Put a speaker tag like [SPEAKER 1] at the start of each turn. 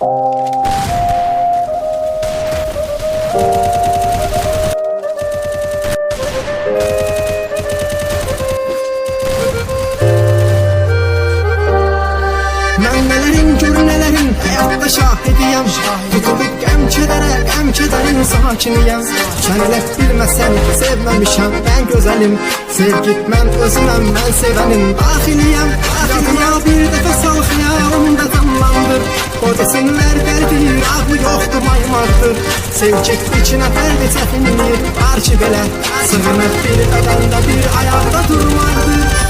[SPEAKER 1] Ben nelerin gör nelerin hayatta şahidiyem. Tutulup gəm kederin sakiniyem. Sen elek bilmesen sevmemişem ben güzelim. Sevgitmem özümem ben sevenin dahiliyem. Yadıma bir defa sal xiyalımda canlandır. O desinler derdir ahı yoktu maymardır. Sevcik içine ferdi çətinlik var ki belə. Sığınıb bir bedende bir ayakta durmardır.